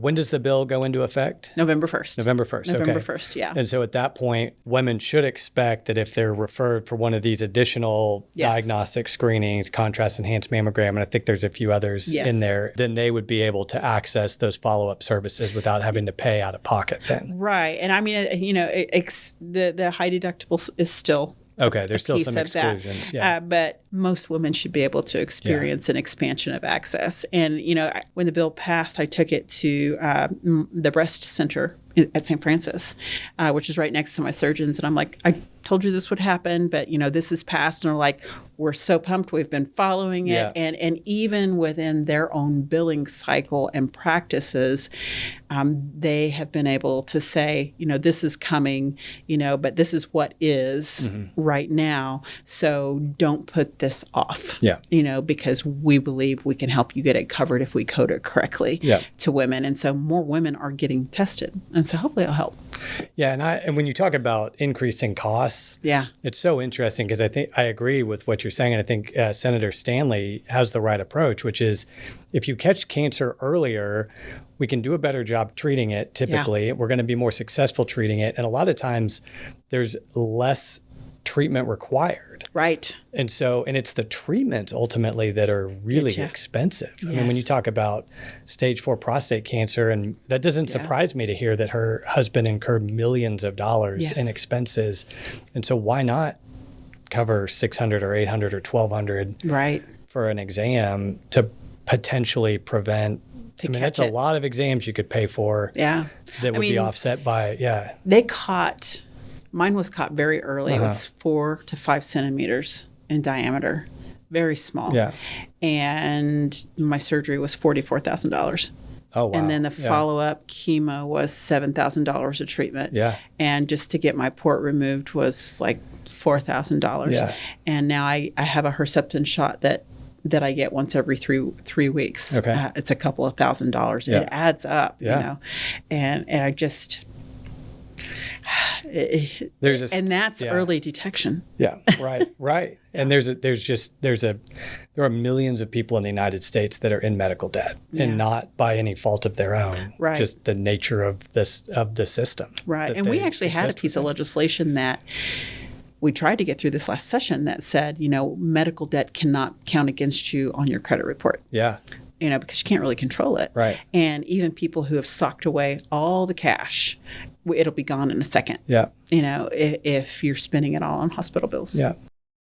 When does the bill go into effect? November 1st. November 1st. November Okay. 1st, yeah. And so at that point, women should expect that if they're referred for one of these additional diagnostic screenings, contrast enhanced mammogram, and I think there's a few others in there, then they would be able to access those follow-up services without having to pay out of pocket then. Right. And I mean, the high deductible is still okay. There's still some exclusions. But most women should be able to experience an expansion of access. And, when the bill passed, I took it to the breast center at St. Francis, which is right next to my surgeons. And I'm like, I told you this would happen, but, this is passed. And they're like, we're so pumped. We've been following it. And even within their own billing cycle and practices, they have been able to say, this is coming, but this is what is right now. So don't put this off, because we believe we can help you get it covered if we code it correctly to women. And so more women are getting tested. And so hopefully it'll help. Yeah. And when you talk about increasing costs, it's so interesting because I think I agree with what you're saying. And I think Senator Stanley has the right approach, which is if you catch cancer earlier, we can do a better job treating it. Typically, we're going to be more successful treating it. And a lot of times there's less treatment required. Right. And it's the treatments ultimately that are really expensive. I mean, when you talk about stage 4 prostate cancer, and that doesn't surprise me to hear that her husband incurred millions of dollars in expenses. And so why not cover $600 or $800 or $1,200 for an exam to potentially prevent? That's a lot of exams you could pay for that would be offset by, Mine was caught very early. It was 4 to 5 centimeters in diameter, very small. Yeah. And my surgery was $44,000. Oh, wow. And then the follow-up chemo was $7,000 of treatment. Yeah. And just to get my port removed was like $4,000. Yeah. And now I have a Herceptin shot that I get once every three weeks. Okay. It's a couple of $1,000s. Yeah. It adds up, and I just... and that's early detection. Yeah, right. And there are millions of people in the United States that are in medical debt, and not by any fault of their own. Right. Just the nature of the system. Right. And we actually had a piece of legislation that we tried to get through this last session that said, medical debt cannot count against you on your credit report. Yeah. Because you can't really control it. Right. And even people who have socked away all the cash, it'll be gone in a second. Yeah. If you're spending it all on hospital bills. Yeah.